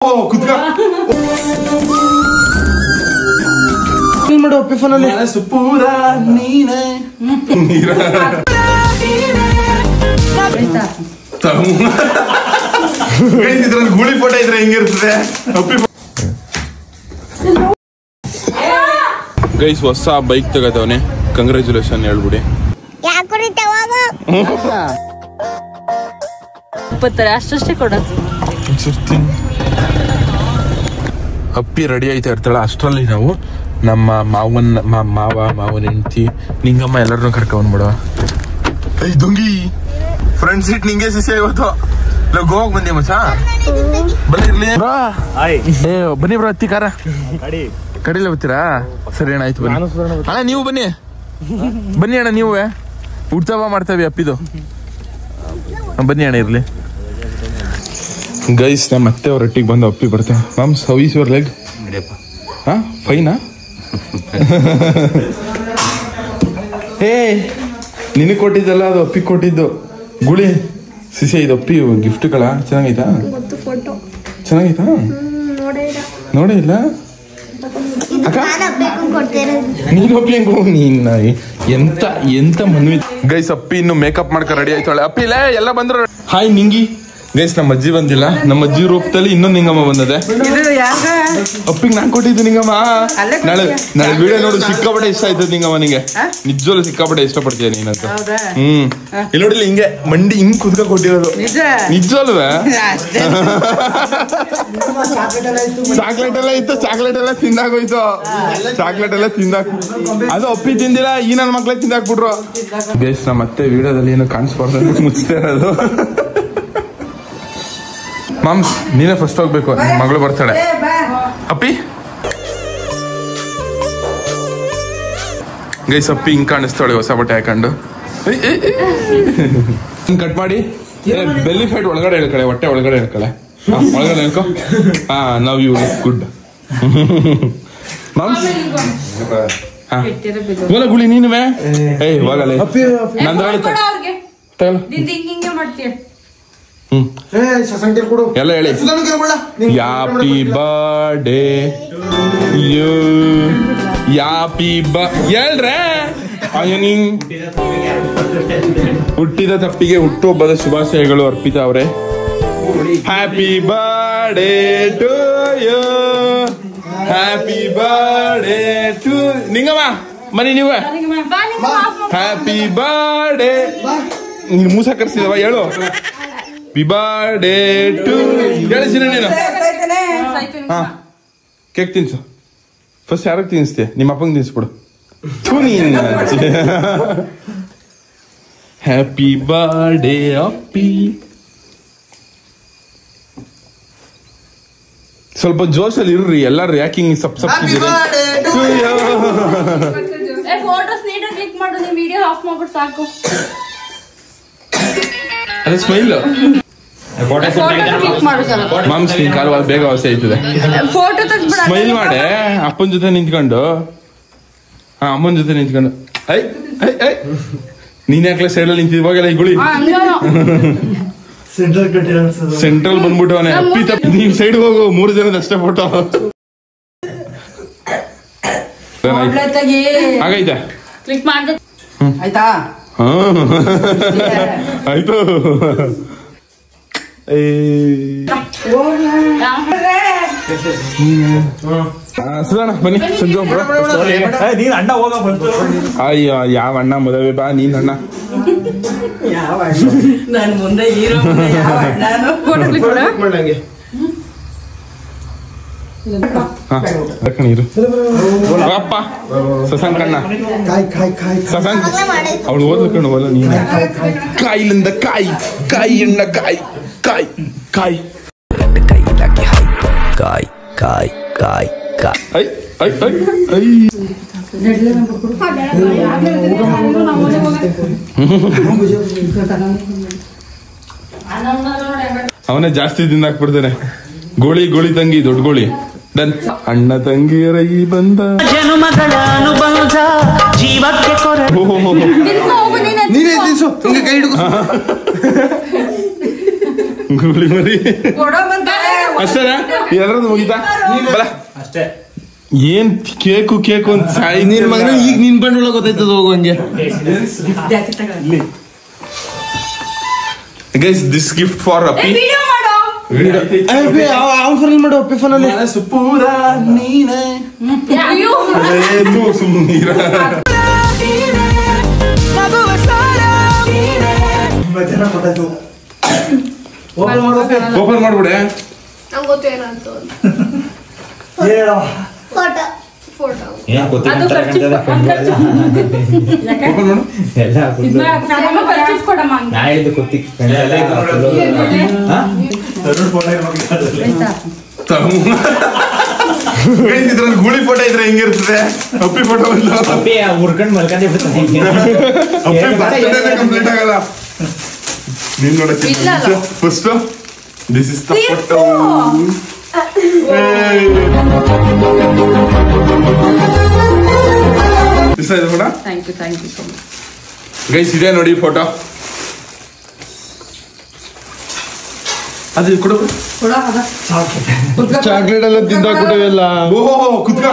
ಕುತ್ಕ ಮಾಡು ಪಿಫನಲ್ಲಿ ಸುಪೂರ ನೀನೆ ಇದ್ರಲ್ಲಿ ಗೂಳಿ ಫೋಟೋ ಇದ್ರೆ ಹೆಂಗಿರ್ತದೆ ಗೈಸ್ ಹೊಸ ಬೈಕ್ ತಗೋತವನೆ ಕಂಗ್ರಾಚುಲೇಷನ್ ಹೇಳ್ಬಿಡಿ ಅಷ್ಟೇ ಕೊಡೋದು ಅಪ್ಪಿ ರೆಡಿ ಆಯ್ತಾ ಇರ್ತಾಳೆ ಅಷ್ಟರಲ್ಲಿ ನಾವು ನಮ್ಮ ಮಾವನ ಹೆಂಡತಿ ನಿಂಗಮ್ಮ ಎಲ್ಲರನ್ನೂ ಕರ್ಕೊಂಡ್ಬಿಡ ಐ ದೊಂಗಿ ಫ್ರಂಟ್ ಸೀಟ್ ನಿಂಗೆ ಸಿಸಿ ಇವತ್ತು ಗೋವಾಗ್ ಬಂದಿ ಮಚ್ಚ ಬನ್ನಿ ಬನ್ನಿ ಬ್ರೋ ಹತ್ತಿ ಕಾರ ಕಡಿಲ ಬರ್ತೀರಾ ಸರಿ ಅಣ್ಣ ಆಯ್ತು ಬನ್ನಿ ಅಣ್ಣ ನೀವು ಬನ್ನಿ ಬನ್ನಿ ಅಣ್ಣ ನೀವು ಉತ್ಸವ ಮಾಡ್ತೇವೆ ಅಪ್ಪಿದು ಬನ್ನಿ ಅಣ್ಣ ಇರ್ಲಿ ಗೈಸ್ ನಮ್ಮ ಮತ್ತೆ ಅವ್ರ ಒಟ್ಟಿಗೆ ಬಂದು ಅಪ್ಪಿ ಬರ್ತೇವೆ ಮ್ಯಾಮ್ ಸರ್ವಿಸ್ ಯುವರ್ ಲೆಗ್ ಹಾ ಫೈನಾ ಏ ನಿನಗೆ ಕೊಟ್ಟಿದ್ದಲ್ಲ ಅದು ಅಪ್ಪಿ ಕೊಟ್ಟಿದ್ದು ಗುಳಿ ಸಿಸಿ ಇದು ಅಪ್ಪಿ ಗಿಫ್ಟ್ಗಳ ಚೆನ್ನಾಗೈತಾ ಚೆನ್ನಾಗೈತಾ ನೋಡೇ ಇಲ್ಲ ನೀನು ಅಪ್ಪಿ ಹೆಂಗೋ ನೀನ್ ಎಂತ ಎಂತ ಮನ್ವಿ ಗೈಸ್ ಅಪ್ಪಿ ಇನ್ನು ಮೇಕಪ್ ಮಾಡ್ಕೊ ರೆಡಿ ಆಯ್ತಾಳೆ ಅಪ್ಪಿ ಇಲ್ಲ ಎಲ್ಲ ಬಂದ್ರು ಹಾಯ್ ನಿಂಗಿ ಗೈಸ್ ನಮ್ಮ ಅಜ್ಜಿ ಬಂದಿಲ್ಲ ನಮ್ಮ ಅಜ್ಜಿ ರೂಪದಲ್ಲಿ ಇನ್ನೊಂದು ನಿಂಗಮ್ಮ ಬಂದದೆ ಅಪ್ಪಿಗೆ ನಾನ್ ಕೊಟ್ಟಿದ್ದು ನಿಂಗಮ್ಮ ನಾಳೆ ವಿಡಿಯೋ ನೋಡು ಸಿಕ್ಕಾಪಟ್ಟೆ ಇಷ್ಟ ಆಯ್ತದ ನಿಂಗಮ್ಮ ನಿಂಗೆ ನಿಜವಲ್ಲೂ ಸಿಕ್ಕಾಪಟ್ಟೆ ಇಷ್ಟಪಡ್ತೀಯ ನೀನಂತ ಇಲ್ಲಿ ನೋಡಿಲ್ಲ ಹಿಂಗೆ ಮಂಡಿ ಹಿಂಗ್ ಕುದ್ಕ ಕೊಟ್ಟಿರೋದು ನಿಜವಲ್ವೇ ಚಾಕ್ಲೇಟ್ ಎಲ್ಲ ಇತ್ತು ಚಾಕ್ಲೇಟ್ ಎಲ್ಲ ತಿಂದಾಗೋಯ್ತು ಚಾಕ್ಲೇಟ್ ಎಲ್ಲ ತಿಂದಾಕ್ ಅದು ಅಪ್ಪಿ ತಿಂದಿಲ್ಲ ಈ ನನ್ನ ಮಕ್ಳೇ ತಿಂದಾಕ್ಬಿಟ್ರು ಗೈಸ್ ನಮ್ಮ ಮತ್ತೆ ವಿಡಿಯೋದಲ್ಲಿ ಏನು ಕಾಣಿಸ್ಬಾರ್ದು ಮುಚ್ತಾ ಇರೋದು ಮಾಮ್ಸ್ ನೀನೇ ಫಸ್ಟ್ ಹೋಗ್ಬೇಕು ಮಗಳು ಬರ್ತಾಳೆ ಅಪ್ಪಿ ಗೈಸ್ ಅಪ್ಪಿ ಹಿಂಗ್ ಕಾಣಿಸ್ತಾಳೆ ಹೊಸ ಬಟ್ಟೆ ಹಾಕೊಂಡು ಕಟ್ ಮಾಡಿ ಬೆಲ್ಲಿ ಫೈಟ್ ಒಳಗಡೆ ಹೇಳ್ಕಳೆ ಹೊಟ್ಟೆ ಒಳಗಡೆ ಹೇಳ್ಕಳೆ ಒಳಗಡೆ ಹೇಳ್ಕೊ now you look good moms ಹೋಲ ಗುಳಿ ನೀನುವೆ ಏಯ್ ಹೋಗಲ್ಲ ಎಲ್ಲ ಹೇಳಿ ಯಾಪಿ ಬರ್ಡೇ ಯು ಯಾಪಿ ಹೇಳ್ರೆ ಹುಟ್ಟಿದ ತಪ್ಪಿಗೆ ಹುಟ್ಟುಹಬ್ಬದ ಶುಭಾಶಯಗಳು ಅರ್ಪಿತಾ ಅವರೇ happy birthday to you happy birthday to Ningamma ಮನಿ ನೀವು ಹ್ಯಾಪಿ ಬರ್ಡೇ ನೀನು ಮೂಸ ಕರ್ಸಿದವ ಹೇಳು ಹ್ಯಾಪಿ ಬರ್ಡೇ ಟು ಹೇಳಿಸಿನ ನೀನು ಹಾ ಕೇಕ್ ತಿನ್ಸು ಫಸ್ಟ್ ಯಾರಿಗೆ ತಿನ್ನಿಸ್ತೀಯ ನಿಮ್ಮ ಅಪ್ಪಂಗೆ ತಿನ್ಸ್ಬಿಡು ಹ್ಯಾಪಿ ಬರ್ಡೇ ಅಪ್ಪಿ ಸ್ವಲ್ಪ ಜೋಶಲ್ಲಿ ಇರ್ರಿ ಎಲ್ಲಾರು ಯಾಕಿಂಗ್ ಸಪ್ ಅದೇ ಸ್ಮೈಲ್ ಮಾಮ್ಸ್ ನಿನ್ ಕಾಲು ಬೇಗ ಅವಶ್ಯ ಆಯ್ತದೆ ಸ್ಮೈಲ್ ಮಾಡೆ ಅಪ್ಪನ ಜೊತೆ ನಿಂತ್ಕೊಂಡು ಅಮ್ಮನ ಜೊತೆ ನಿಂತ್ಕೊಂಡು ಐ ಐ ಐ ನೀನ್ ಯಾಕಲೆ ಸೈಡ್ ಅಲ್ಲಿ ನಿಂತಿದ್ವಾಗೆಲ್ಲ ಈ ಗುಳಿ ಸೆಂಟ್ರಲ್ ಬಂದ್ಬಿಟ್ಟು ಅವನೇ ಅಪ್ಪಿ ತಪ್ಪಿ ನೀವ್ ಸೈಡ್ ಹೋಗು 3 ಜನದ ಅಷ್ಟೇ ಫೋಟೋ ಆಗೈತೆ ಆಯ್ತಾ ಆಯ್ತು ಸುಧಾಣ ಬನ್ನಿ ಸಂಜು ಅಣ್ಣ ಹೋಗ ಬಂತು ಅಯ್ಯೋ ಯಾವ ಅಣ್ಣ ಮದುವೆ ಬಾ ನೀನ್ ಅಣ್ಣ ನಾನು ಮುಂದೆ ಹೀರೋ ನೀರು ಅಪ್ಪ ಸಸಂಕಣ್ಣ ಸಸಂಕ್ ಅವಳು ಓದ್ಲಿಕೊಂಡು ಹೋಲ್ಲ ನೀನು ಕಾಯಿಲಿಂದ ಕಾಯಿ ಕಾಯಿ ಎಣ್ಣ ಕಾಯಿ ಕಾಯಿ ಕಾಯಿ ಕಾಯಿ ಕಾಯಿ ಕಾಯಿ ಕಾಯಿ ಐ ಐ ಐ ಅವನೇ ಜಾಸ್ತಿ ತಿಂದಾಕ್ಬಿಡ್ತಾನೆ ಗೋಳಿ ಗೋಳಿ ತಂಗಿ ದೊಡ್ಡ ಗೋಳಿ ಡನ್ ಅಣ್ಣ ತಂಗಿಯರ ಈ ಬಂದ ಜನುಮಗಳ ಅನುಬಂಧ ಜೀವಕ್ಕೆ ಕೊರ ನೀನೇ ತಿನ್ಸು ಕೈ ಹಿಡಿದು ಗೋಳಿ ಮರಿ ಅಷ್ಟೇನಾ ಎಲ್ಲರದ್ದು ಮುಗಿತಾ ಬಲ ಅಷ್ಟೇ. ಏನ್ ಕೇಕು ಅಂತ ಸಾಯಿ ನಿನ್ ಮಗನ ಈಗ ನಿನ್ ಬಂಡವಾಳ ಗೊತ್ತಾಯ್ತದ ಹೋಗುವಂಗೆ. ಗೈಸ್ ದಿಸ್ ಗಿಫ್ಟ್ ಫಾರ್ ಅಪ್ಪಿ. ಅವ್ನ್ ಫೋನ್ ಮಾಡು ಅಪ್ಪಿ ಫೋನಲ್ಲಿ. ಸುಪೂರ ನೀನೆ ಓಪನ್ ಮಾಡ್ಬಿಡೆ. ಇದ್ರಲ್ಲಿ ಗುಳಿ ಫೋಟೋ ಇದ್ರೆ ಹೆಂಗಿರ್ತದೆ? ಅಪ್ಪಿ ಫೋಟೋ ಹುರ್ಕೊಂಡ್ ಮಲ್ಕೊಂಡೇ ಬಿಡ್ತಾನೆ. ಕಂಪ್ಲೀಟ್ ಆಗಲ್ಲ. ನೀನ್ ನೋಡಕ್ಕೆ first this is the photo. ಇಷ್ಟ ಆಯ್ತು ಕೂಡ? Thank you so much guys. ಇದೆ ನೋಡಿ ಫೋಟೋ. ಅದು ಕೊಡು. ಚಾಕ್ಲೇಟ್ ಎಲ್ಲ ತಿಂದಾಕ್ಬಿಟ್ಟವೆಲ್ಲ. ಓಹೋ ಕುತ್ಕ.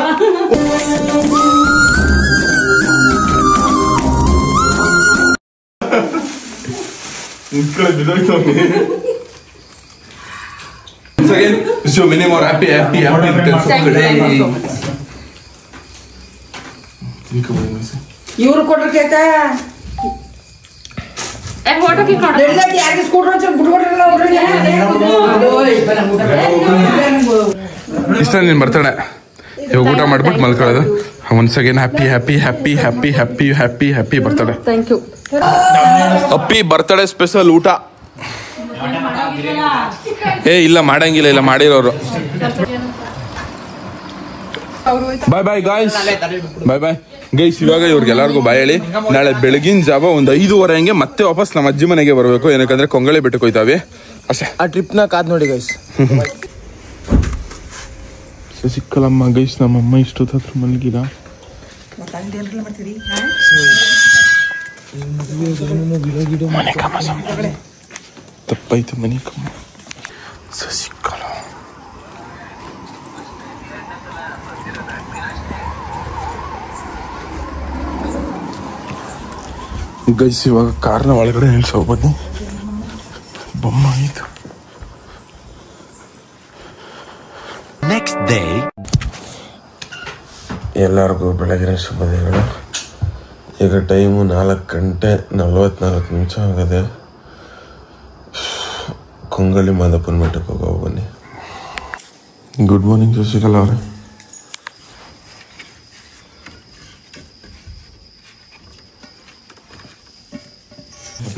Many more happy returns of the day. ಇವ್ರು ಕೊಟ್ರ ಕೇಕ ಇಷ್ಟ ನೀನ್ ಬರ್ತಾಳೆ. ಇವಾಗ ಊಟ ಮಾಡ್ಬಿಟ್ಟು ಮಲ್ಕೊಳ್ಳೋದು. Once again happy birthday. Thank you. Happy birthday special ಊಟ. ಇಲ್ಲ ಮಾಡಂಗಿಲ್ಲ, ಇಲ್ಲ ಮಾಡಿರೋರು. Bye guys. Bye guys. ಇವಾಗ ಇವ್ರಿಗೆಲ್ಲರಿಗೂ ಬಾಯ್ ಹೇಳಿ. ನಾಳೆ ಬೆಳಗಿನ ಜಾವ ಒಂದು 5:30 ಹಂಗೆ ಮತ್ತೆ ವಾಪಸ್ ನಮ್ಮ ಅಜ್ಜಿ ಮನೆಗೆ ಬರಬೇಕು. ಏನಕ್ಕಂದ್ರೆ ಕೊಂಗಳೆ ಬೆಟ್ಟಕ್ಕೆ ಹೋಯ್ತಾವೆ ಅಷ್ಟೇ. ಆ ಟ್ರಿಪ್ ನ ಕಾದ್ ನೋಡಿ ಗೈಸ್. ಸಿಕ್ಕಲಮ್ಮ ಗೈಸ್. ನಮ್ಮಮ್ಮ ಇಷ್ಟೊತ್ತಾದ್ರೂ ಮಲಗಿದ. ತಪ್ಪಾಯ್ತು ಮನೆ ಕಮ್ಮ. ಸಸಿಕಲ ಗೈಸ್. ಇವಾಗ ಕಾರ್ನ ಒಳಗಡೆ ನಿಲ್ಸೋಗ್ಬೋದು. ಬೊಮ್ಮ ಆಯ್ತು. Next day. ಎಲ್ಲರಿಗೂ ಬೆಳಗಿನ ಶುಭೋದಯಗಳು. ಈಗ ಟೈಮು 4:44 ಆಗದೆ. ಕೊಂಗಳಿ ಮಾದಪ್ಪನ ಮಠಕ್ಕೆ ಹೋಗೋ ಬನ್ನಿ. ಗುಡ್ ಮಾರ್ನಿಂಗ್ ಶಶಿಕಲಾ ಅವರೇ.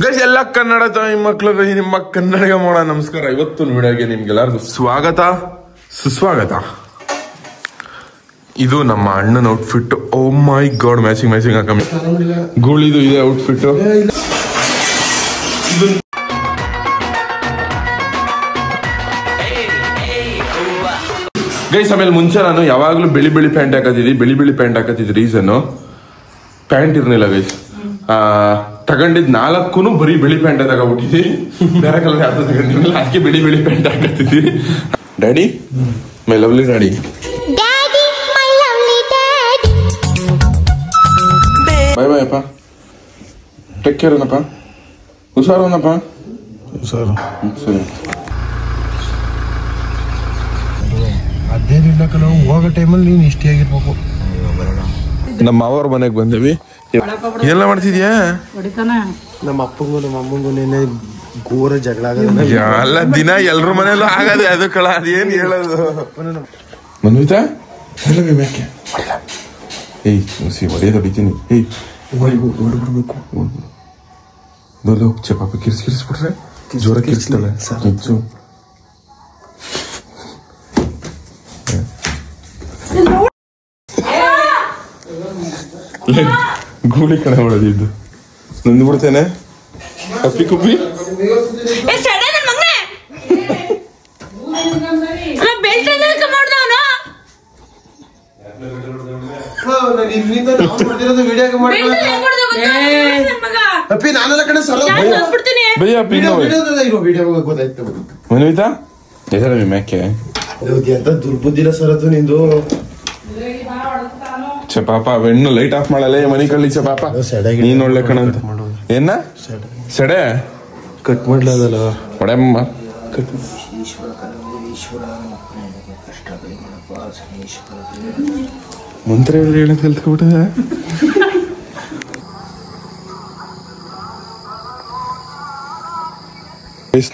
ಗೈಸ್ ಎಲ್ಲ ಕನ್ನಡ ತಾಯಿ ಮಕ್ಕಳು ನಿಮ್ಮ ಕನ್ನಡಿಗ ಮಾಡೋಣ. ನಮಸ್ಕಾರ. ಇವತ್ತು ವಿಡಿಯೋಗೆ ನಿಮ್ಗೆಲ್ಲರಿಗೂ ಸ್ವಾಗತ ಸುಸ್ವಾಗತ. ಇದು ನಮ್ಮ ಅಣ್ಣನ outfit. Oh my god, matching ಹಾಕಿ ಗೂಳಿದು ಇದೆ ಔಟ್ಫಿಟ್. ಗೈಸ್ ಆಮೇಲೆ ಮುಂಚೆ ನಾನು ಯಾವಾಗ್ಲೂ ಬಿಳಿ ಪ್ಯಾಂಟ್ ಹಾಕತ್ತಿದ್ದೆ. ರೀಸನ್ ಪ್ಯಾಂಟ್ ಇರ್ನಿಲ್ಲ ಗೈಸ್. ತಗೊಂಡಿದ್ 4 ಬರೀ ಬಿಳಿ ಪ್ಯಾಂಟ್ ತಗೊಂಡ್ಬಿಟ್ಟಿದ್ವಿ. ಬೇರೆ ಕಲರ್ ಯಾವ್ದು ತಗೊಂಡಿರಲಿಲ್ಲ. ಅದಕ್ಕೆ ಬಿಳಿ ಪ್ಯಾಂಟ್ ಹಾಕತ್ತಿದ್ವಿ. Daddy my lovely daddy. Bye bye ಅಪ್ಪ. ಟೇಕ್ ಕೇರ್ ಏನಪ್ಪ. ಹುಷಾರನಪ್ಪ. ಹುಷಾರು. ಸರಿ. ಅದೇನಿಲ್ಲ ನಾವು ಹೋಗೋ ಟೈಮಲ್ಲಿ ನೀನು ಇಷ್ಟೇ ಆಗಿರ್ಬೇಕು. ನಮ್ಮ ಅವ್ರ ಮನೆಗೆ ಬಂದೇವಿ. ಎಲ್ಲ ಮಾಡ್ತಿದ್ಯಾ? ನಮ್ಮ ಅಪ್ಪಂಗೂ ನಮ್ಮ ಅಮ್ಮಂಗೂ ನೆನ್ನೆ ಘೋರ ಜಗಳ ಆಗದ. ಎಲ್ಲ ದಿನ ಎಲ್ರ ಮನೆಯಲ್ಲೂ ಆಗದೆ. ಅದು ಕಳ ಅದೇನ್ ಹೇಳೋದು. ಮನ್ವಿತಾ ಯಾಕೆ ಏಯ್ ಸಿ ಹೊಡೆಯೋದು ಹೊಡಿತೀನಿ. ಏಯ್ ಹೊಡ್ಬಿಡ್ಬೇಕು. ನೋಡ್ಲು ಪಾಪ ಕಿರ್ಸ್ಬಿಟ್ರೆ ಜೋರ ಕಿರ್ಸ್ತಾಳೆ. ಹೆಚ್ಚು ಗೂಳಿ ಕಡೆ ಹೊಡೆದಿದ್ದು ನಂದು ಬಿಡ್ತೇನೆ. ಕಪ್ಪಿ ಕುಪ್ಪಿ ಅಪ್ಪಿ ನಾನೆಲ್ಲ ಕಡೆ ಸಲ ಮನ್ವಿತಾ ಎದರ ಮೇಕೆ ಎಂತ ದುರ್ಬುದ್ಧಿಲ್ಲ ಸರ್ ಅದು ನಿಂದು. ಛೆ ಪಾಪ ಹೆಣ್ಣು ಲೈಟ್ ಆಫ್ ಮಾಡಲ್ಲ ಮನಿ ಕಳ್ಳಿ ಛೆ ಪಾಪ ನೀನ್ ಒಳ್ಳೆ ಕಣಂತ ಏನ ಸೆಡೆ ಕಟ್ ಮಾಡ್ಲದಲ್ಲ ಒಡೆಮ್ಮ ಮಂತ್ರ ಹೇಳಕ್ ಕಲ್ತ್ಕೊಬಿಟ್ಟದ.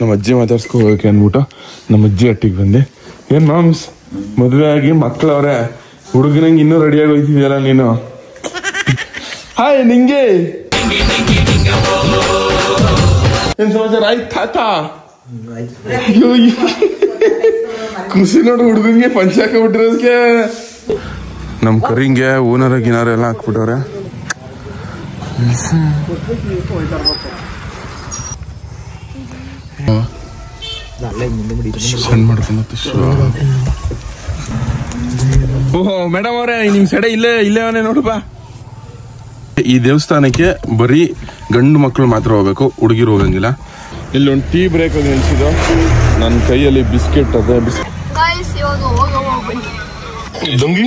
ನಮ್ಮ ಅಜ್ಜಿ ಮಾತಾಡ್ಸ್ಕೊ ಹೋಗಕ್ಕೆ ಅಂದ್ಬಿಟ್ಟು ನಮ್ಮ ಅಜ್ಜಿ ಹಟ್ಟಿಗೆ ಬಂದೆ. ಏನ್ ಮಾಮ್ಸ್ ಮದ್ವೆ ಆಗಿ ಮಕ್ಳವ್ರೆ ಹುಡುಗನಂಗೆ ಇನ್ನೂ ರೆಡಿಯಾಗಿ ಹೋಯ್ತಿದ್ಯಲ್ಲ ನೀನು. ಹಾಯ್ ನಿಂಗೆ ಏನ್ ಸಮಾಚಾರ ಆಯ್ತು ತಾತ. ಖುಷಿ ನೋಡು ಹುಡುಗನ್ಗೆ ಪಂಚ ಹಾಕಬಿಟ್ಟಿರೋದಕ್ಕೆ. ನಮ್ ಕರಿಂಗೆ ಓನರ್ ಗಿನಾರ ಎಲ್ಲ ಹಾಕ್ಬಿಟ್ಟವ್ರೆ. ಸಣ್ಣ ಮಾಡ್ಕೊಂಡು ಓಹೋ ಮೇಡಮ್ ಅವ್ರೆ ನಿಮ್ ಸೆಡೆ ಇಲ್ಲೇ ಅವನೇ ನೋಡಪ್ಪ. ಈ ದೇವಸ್ಥಾನಕ್ಕೆ ಬರೀ ಗಂಡು ಮಕ್ಕಳು ಮಾತ್ರ ಹೋಗ್ಬೇಕು, ಹುಡುಗಿರು ಹೋಗಂಗಿಲ್ಲ. ಇಲ್ಲಿ ಒಂದು ಟೀ ಬ್ರೇಕ್ ಅದು ನಿಲ್ಸಿದ್ದು. ನನ್ನ ಕೈಯಲ್ಲಿ ಬಿಸ್ಕೆಟ್ ಅದೇ ದೊಂಗಿ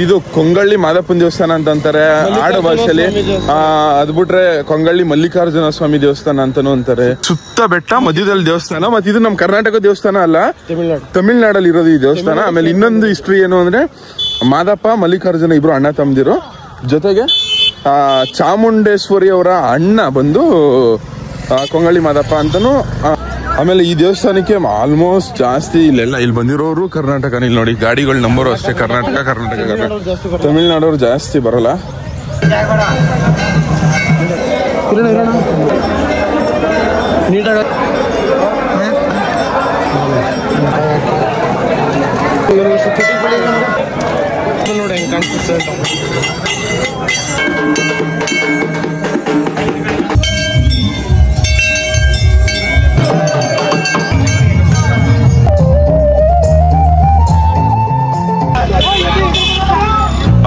ಇದು ಕೊಂಗಳ್ಳಿ ಮಾದಪ್ಪನ ದೇವಸ್ಥಾನ ಅಂತ ಅಂತಾರೆ ಆಡು ಭಾಷೆಯಲ್ಲಿ. ಅದ್ ಬಿಟ್ರೆ ಕೊಂಗಳ್ಳಿ ಮಲ್ಲಿಕಾರ್ಜುನ ಸ್ವಾಮಿ ದೇವಸ್ಥಾನ ಅಂತಾನು ಅಂತಾರೆ. ಸುತ್ತ ಬೆಟ್ಟ ಮಧ್ಯದಲ್ಲಿ ದೇವಸ್ಥಾನ. ಮತ್ತೆ ಇದು ನಮ್ ಕರ್ನಾಟಕ ದೇವಸ್ಥಾನ ಅಲ್ಲ, ತಮಿಳ್ನಾಡಲ್ಲಿ ಇರೋದು ಈ ದೇವಸ್ಥಾನ. ಆಮೇಲೆ ಇನ್ನೊಂದು ಹಿಸ್ಟ್ರಿ ಏನು ಅಂದ್ರೆ ಮಾದಪ್ಪ ಮಲ್ಲಿಕಾರ್ಜುನ ಇಬ್ರು ಅಣ್ಣ ತಮ್ಮದಿರು. ಜೊತೆಗೆ ಚಾಮುಂಡೇಶ್ವರಿ ಅವರ ಅಣ್ಣ ಬಂದು ಕೊಂಗಳ್ಳಿ ಮಾದಪ್ಪ ಅಂತಾನು. ಆಮೇಲೆ ಈ ದೇವಸ್ಥಾನಕ್ಕೆ ಆಲ್ಮೋಸ್ಟ್ ಜಾಸ್ತಿ ಇಲ್ಲಿ ಬಂದಿರೋರು ಕರ್ನಾಟಕ. ಇಲ್ಲಿ ನೋಡಿ ಗಾಡಿಗಳ ನಂಬರು ಅಷ್ಟೇ ಕರ್ನಾಟಕ. ತಮಿಳ್ನಾಡವ್ರು ಜಾಸ್ತಿ ಬರಲ್ಲ. ನೋಡಿ ಹೆಂಗ್ ಕಾಣಿಸುತ್ತೆ.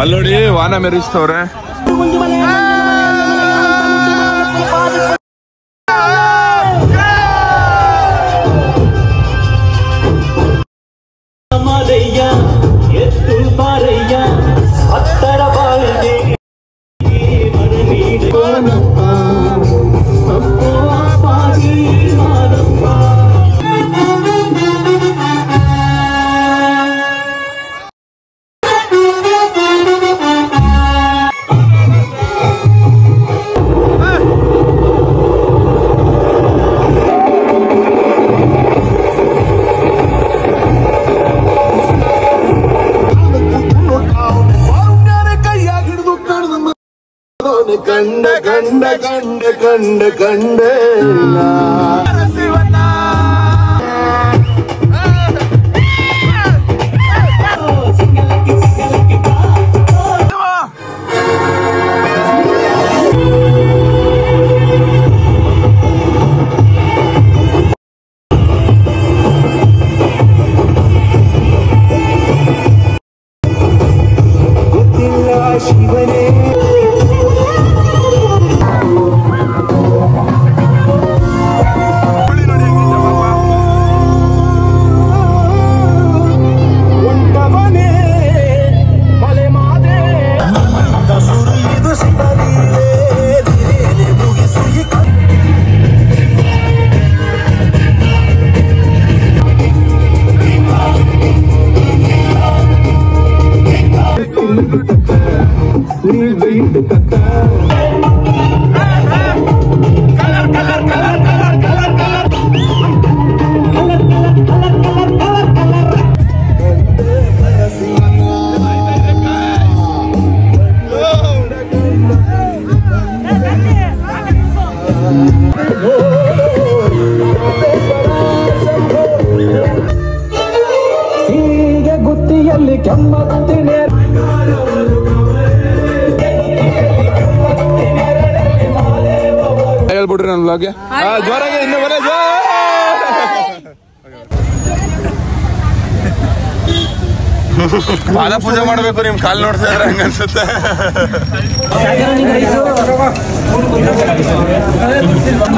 ಅಲ್ಲಿ ನೋಡಿ ವಾನ ಮೆರಿಸ್ತವ್ರೆ. ಕಂಡ ಕಂಡ ಕಂಡ ಕಂಡ ಕಂಡ ಗುತ್ತಿಯಲ್ಲಿ ಕೆಂಪ ಬ್ಲಾಗ್ಗೆ ಜೋರಾಗಿ ಇನ್ನು ಬರ ಪಾದ ಪೂಜೆ ಮಾಡ್ಬೇಕು ನಿಮ್ ಕಾಲ್ ನೋಡ್ತಾ ಇದ್ರೆ ಹಂಗ ಅನ್ಸುತ್ತೆ.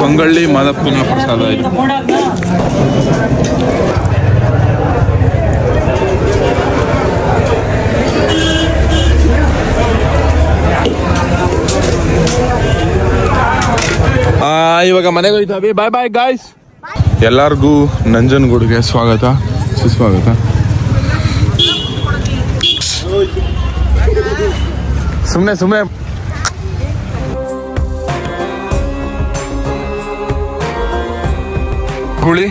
ಕೊಂಗಳ್ಳಿ ಮಾದಪ್ಪನ ಪ್ರಸಾದ ಇದು. ಇವಾಗ ಮನೆಗೆ ಹೋಯ್ತಾವಿ. ಬಾಯ್ ಬಾಯ್ ಗಾಯ್ಸ್. ಎಲ್ಲಾರ್ಗೂ ನಂಜನಗೂಡಿಗೆ ಸ್ವಾಗತ ಸುಸ್ವಾಗತ. ಸುಮ್ಮನೆ ಗುಳಿ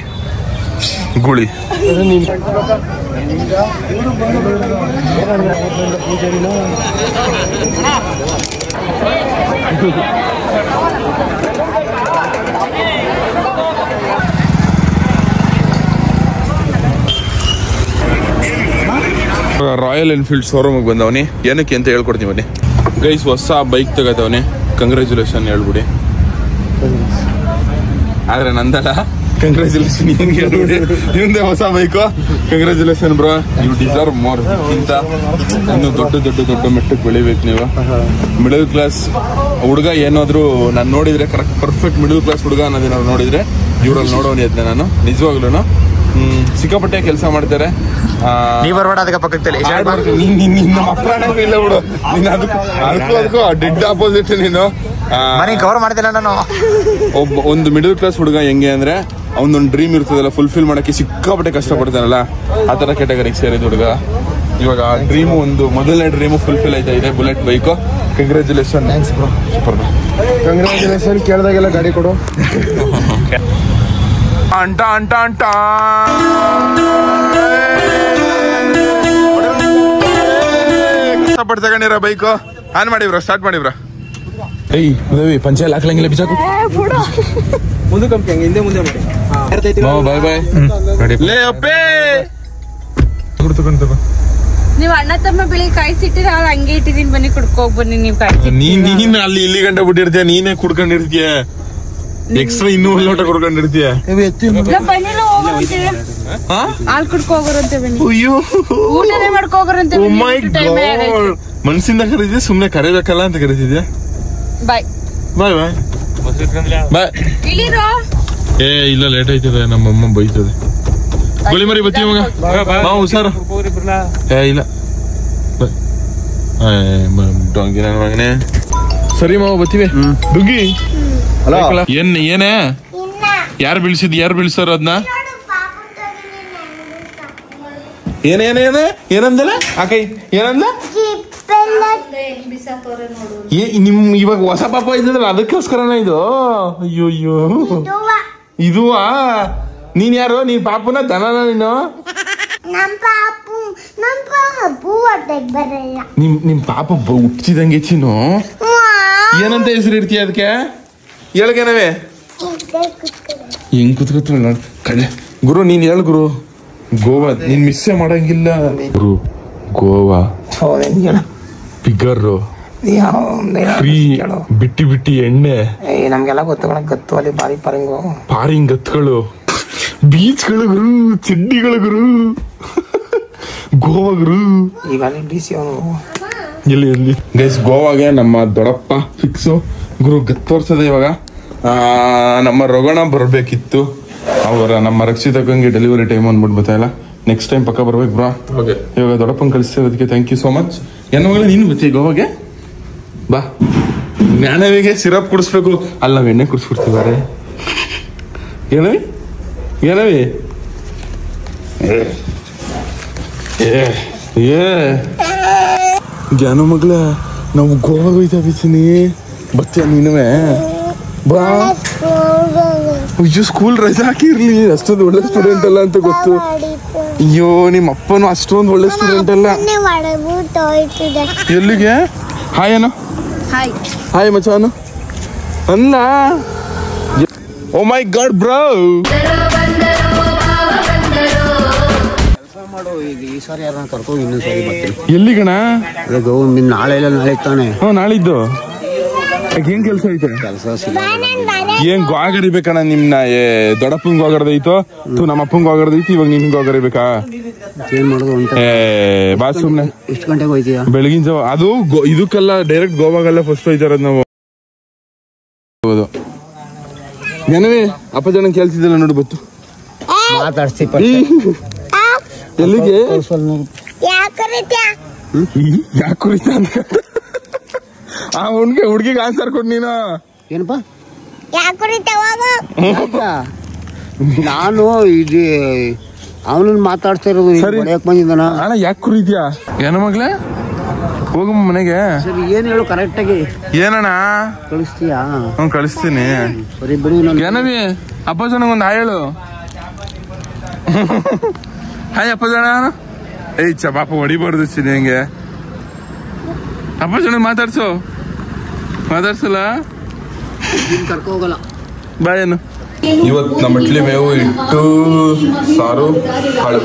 ಗುಳಿ ರಾಯಲ್ ಎನ್ಫೀಲ್ಡ್ ಶೋರೂಮಿಗೆ ಬಂದವನಿ. ಏನಕ್ಕೆ ಅಂತ ಹೇಳ್ಕೊಡ್ತೀವಿ ಬನ್ನಿ ಗೈಸ್. ಹೊಸ ಬೈಕ್ ತಗೋತವನಿ. ಕಂಗ್ರ್ಯಾಚುಲೇಷನ್ ಹೇಳ್ಬಿಡಿ. ಆದ್ರೆ ನಂದಲ್ಲ, ಕಂಗ್ರ್ಯಾಚುಲೇಷನ್ ಏನ್ಗೆ ಹೇಳ್ಬಿಡಿ. ನಿಮ್ದೇ ಹೊಸ bike. Congratulation bro, you deserve more. ಇಂತ ಇನ್ನು ದೊಡ್ಡ ಮೆಟ್ಟಕ್ಕೆ ಬೆಳಿಬೇಕು ನೀವು. ಮಿಡಲ್ ಕ್ಲಾಸ್ ಹುಡುಗ ಏನಾದ್ರು ನಾನು ನೋಡಿದ್ರೆ ಕರೆಕ್ಟ್ ಪರ್ಫೆಕ್ಟ್ ಮಿಡಲ್ ಕ್ಲಾಸ್ ಹುಡುಗ ಅನ್ನೋದೇನಾದ್ರು ನೋಡಿದ್ರೆ ಇವ್ರಲ್ಲಿ ನೋಡೋನಿ ಅದ್ನ ನಾನು ನಿಜವಾಗ್ಲೂ. ಸಿಕ್ಕಾಪಟ್ಟೆ ಕೆಲಸ ಮಾಡ್ತಾರೆ. ನೀವ್ ಬರ್ಬೇಡ ಅದಕ್ಕೆ ಪಕ್ಕದಲ್ಲಿ ಇಲ್ಲ ಬಿಡು. ನೀನ್ ಅದಕ್ಕೂ ಡೆಡ್ ಆಪೋಸಿಟ್ ನೀನು. ಕವರ್ ಮಾಡ್ತಿಲ್ಲ ನಾನು. ಒಂದು ಮಿಡಲ್ ಕ್ಲಾಸ್ ಹುಡುಗ ಹೆಂಗೆ ಅಂದ್ರೆ ಅವನೊಂದು ಡ್ರೀಮ್ ಇರ್ತದಲ್ಲ, ಫುಲ್ಫಿಲ್ ಮಾಡಕ್ಕೆ ಸಿಕ್ಕಾಪಟ್ಟೆ ಕಷ್ಟಪಡ್ತಾನಲ್ಲ, ಆ ತರ ಕ್ಯಾಟಗರಿಗೆ ಸೇರಿದ ಹುಡುಗ. ಇವಾಗ ಆ ಡ್ರೀಮು ಒಂದು ಮೊದಲನೇ ಡ್ರೀಮು ಫುಲ್ಫಿಲ್ ಆಯ್ತಾ ಇದೆ. Bullet bike. Congratulation. Thanks bro. Super bro. Congratulation. ಕೇಳಿದಾಗೆಲ್ಲ ಗಾಡಿ ಕೊಡು. ಅಂಟ ಕಷ್ಟಪಟ್ಟು ತಗೊಂಡಿರ ಬೈಕು. ಆನ್ ಮಾಡಿವ್ರ, ಸ್ಟಾರ್ಟ್ ಮಾಡಿವ್ರ. ಏಯ್ ಉದವಿ ಪಂಚಾಯಲ್ ಹಾಕ್ಲಂಗಿಲ್ಲ ಬಿಸಾಕು. ಮುಂದೆ ಕಂಪಿ ಹಿಂದೆ ಮುಂದೆ ಮಾಡಿ. ಬಾಯ್ ಬಾಯ್. ಲೇ ಅಪ್ಪೇ ನೀವ್ ಅಣ್ಣ ತಮ್ಮ ಬೆಳಿ ಕಾಯಿಸಿಟ್ಟಿರ ಹಂಗೆ ಇಟ್ಟಿದೀನಿ. ಬನ್ನಿ ಕುಡ್ಕೋಗ್ ಬನ್ನಿ. ನೀವ್ ಕಾಯಿಸಿ ನೀನ್ ಅಲ್ಲಿ ಇಲ್ಲಿ ಗಂಟೆ ಬಿಟ್ಟಿರ್ತೀಯ. ನೀನೇ ಕುಡ್ಕೊಂಡಿರ್ತೀಯ. ಎಕ್ಸ್ಟ್ರಾ ಇನ್ನೂ ಒಂದು ಲೋಟ ಕುಡ್ಕೊಂಡಿರ್ತೀಯ. ಹಾಲ್ ಕುಡ್ಕೊ ಹೋಗೋರಂತೆ ಬನ್ನಿ. ಅಯ್ಯೋ ಊಟನೇ ಮಾಡ್ಕೋಗೋರಂತೆ. ಮನ್ಸಿಂದ ಕರೀತಿದ್ಯಾ ಸುಮ್ನೆ ಕರೀಬೇಕಲ್ಲ ಅಂತ ಕರೀತಿದ್ಯಾ? ಬಾಯ್ ಬಾಯ್ ಬಾಯ್ ಬಾಯ್. ಇಳಿರೋ. ಏ ಇಲ್ಲ, ಲೇಟ್ ಆಯ್ತದೆ. ನಮ್ಮಮ್ಮ ಬೈತದೆ. ಗೋಳಿ ಮರಿ ಬತ್ತಿ ಮಗ. ಹುಷಾರು. ಏ ಇಲ್ಲ ಡೊಂಗಿ ನನ್ನ ಮಗನೇ. ಸರಿ ಮಾವ ಬತ್ತೀವಿ. ಡುಗ್ಗಿ ಏನೇ ಯಾರು ಬೀಳ್ಸಾರ ಅದನ್ನ? ಏನಂದಲ್ಲ ಆಕೈ? ಏನಂದ? ನಿಮ್ ಇವಾಗ ಹೊಸ ಪಾಪ ಇದ್ದಲ್ಲ ಅದಕ್ಕೋಸ್ಕರನ ಇದು? ಅಯ್ಯೋ ಇದುವಾ? ನೀನ್ ಯಾರು? ನೀನ್ ಪಾಪನ ದನನ ನೀನು? ನಿಮ್ ಪಾಪ ಹುಟ್ಟಿದಂಗೆ ಚಿನ್ನು. ಏನಂತ ಹೆಸರು ಇರ್ತೀಯ ಅದಕ್ಕೆ? ಹೇಳ್ಗೇನವೇ ಹೆಂಗ್ ಕುತ್ಕೊತ ಕಳ್ಳೆ. ಗುರು ನೀನ್ ಹೇಳ್ ಗುರು. ಗೋವಾ ನೀನ್ ಮಿಸ್ಸೇ ಮಾಡಂಗಿಲ್ಲ ಗುರು. ಗೋವಾ ಫಿಗರ್ ಫ್ರೀ ಬಿಟ್ಟಿ ಎಣ್ಣೆ. ನಮ್ಗೆಲ್ಲ ಗೊತ್ತು ಅಲ್ಲಿ ಪಾರಿಂಗ್ ಗತ್ಗಳು, ಬೀಚ್ಗಳು ಗುರು, ಚಡ್ಡಿಗಳು ಗುರು. ಗೋವಾ ಗುರು. ಈಗ ಎಲ್ಲಿ ಗೈಸ್ ಗೋವಾಗೆ ನಮ್ಮ ದೊಡ್ಡಪ್ಪ ಫಿಕ್ಸು ಗುರು. ಗತ್ತೋರ್ಸದೆ ಇವಾಗ. ನಮ್ಮ ರೊಗಣ ಬರ್ಬೇಕಿತ್ತು. ನಮ್ಮ ರಕ್ಷಿತಕ್ಕಂಗೆ ಡೆಲಿವರಿ ಟೈಮ್ ಅಂದ್ಬಿಟ್ಟು ಗೊತ್ತಾಯಿಲ್ಲ. ನೆಕ್ಸ್ಟ್ ಟೈಮ್ ಪಕ್ಕ ಬರ್ಬೇಕು ಬ್ರಾ. ಇವಾಗ ದೊಡ್ಡಪ್ಪನ ಕಳಿಸ್ತಿರೋದಕ್ಕೆ ಥ್ಯಾಂಕ್ ಯು ಸೋ ಮಚ್. ಏನೋಗಲ್ಲ ನೀನು ಬರ್ತೀಯ ಗೋವಾಗೆ? ಬಾ. ಜ್ಞಾನವಿಗೆ ಸಿರಪ್ ಕುಡಿಸ್ಬೇಕು. ಅಲ್ಲಿ ನಾವು ಎಣ್ಣೆ ಕುಡಿಸ್ಬಿಡ್ತೀವಾರೆ. ಏನವಿ ಜ್ಞಾನ ಮಗ್ಲ ನಾವು ಗೋವಾಗ ಹೋಯ್ತಾ ಬಿಸಿನಿ. ಬರ್ತೀಯ ನೀನುವೆ? ಬಾ. ಅಯ್ಯೋ ಸ್ಕೂಲ್ ರಜೆ ಹಾಕಿರ್ಲಿ. ಅಷ್ಟೊಂದು ಒಳ್ಳೆ ಸ್ಟೂಡೆಂಟ್ ಅಲ್ಲ ಅಂತ ಗೊತ್ತು. ಅಯ್ಯೋ ನಿಮ್ಮ ಅಪ್ಪನು ಅಷ್ಟೊಂದು ಒಳ್ಳೆ ಸ್ಟೂಡೆಂಟ್ ಅಲ್ಲ. ಎಲ್ಲಿಗೆ? ಹಾಯ್ ಅನು. ಹಾಯ್ ಮಚಾನು ಅಲ್ಲ. ಓ ಮೈ ಗಾಡ್ ಬ್ರೋ. ಈ ಸಾರಿ ಯಾರನ್ನ ಕರ್ಕೊಂಡು ಇನ್ನೊಂದು ಸಾರಿ ಬರ್ತೀನಿ. ಎಲ್ಲಿ ಗಣ? ನಾಳೆ ಇಲ್ಲ ನಾಳೆ ತಾನೆ. ನಾಳಿದ್ದು ಏನ್ ಕೆಲ್ಸ ಐತೆ? ಕೆಲಸ ಏನ್ ಗೋಗರಿಬೇಕಣ್ಣ ನಿಮ್ನ? ದೊಡ್ಡಪ್ಪಂಗ್ ಗೋಗರ್ದೈತೋ ನಮ್ಮ ಅಪ್ಪಂಗ್ ಗೋಗರ್ದೈತಿ, ಇವಾಗ ನಿನ್ಗೆ ಗೋಗರಿಬೇಕಾ? ಏನ್ ಮಾಡೋದು? ಬಾ ಸುಮ್ನೆ. ಎಷ್ಟು ಗಂಟೆಗೆ ಹೋಯ್ತೀಯ? ಬೆಳಗಿನ ಜಾವ. ಅದು ಇದಕ್ಕೆಲ್ಲ ಡೈರೆಕ್ಟ್ ಗೋವಾಗೆಲ್ಲ ಫಸ್ಟ್ ಹೋಯ್ತಾರದ್ ನಾವು. ಹೌದು ಜನವೇ ಅಪ್ಪ ಜನ ಕೆಲ್ಸಿದ್ದಲ್ಲ ನೋಡು ಬತ್ತು ಮಾತಾಡ್ಸಿ ಎಲ್ಲಿಗೆ ಯಾಕೆ ಕುರಿತ ಅಂತ ಆ ಹುಡ್ಗಿಗೆ ಆನ್ಸರ್ ಕೊಡ್ ನೀನು. ಏನಪ್ಪ ಯಾಕೆ ನಾನು ಇದು ಅವನನ್ನ ಮಾತಾಡ್ತಾ ಇರೋದು ಬಂದಿದ್ದಾನ. ಅಣ್ಣ ಯಾಕೆ ಕುರಿದ್ಯಾ? ಏನೋ ಮಗ್ಲೆ ಹೋಗಮ್ಮ ಮನೆಗೆ. ಸರಿ ಏನ್ ಹೇಳು ಕರೆಕ್ಟ್ ಆಗಿ. ಏನಣ್ಣ ಕಳಿಸ್ತೀಯಾ? ಕಳಿಸ್ತೀನಿ. ಸರಿ ಬಿಡಿ. ಏನವಿ ಅಪ್ಪ ಜನ ಒಂದು ಹಾಯ್ ಹೇಳು. ಹಾಯ್ ಅಪ್ಪ ಜನ. ಏಯ್ ಪಾಪ ಹೊಡಿಬಾರ್ದು ಚಿನಿ ಹಂಗೆ. ಅಪ್ಪ ಜನ ಮಾತಾಡ್ಸಲ್ಲ ಕರ್ಕೊ ಹೋಗಲ್ಲ ಬಾಯೇನು. ಇವತ್ತು ನಮ್ಮ ಇಡ್ಲಿ ಮೇವು ಇಟ್ಟು ಸಾರು ಕಾಳು.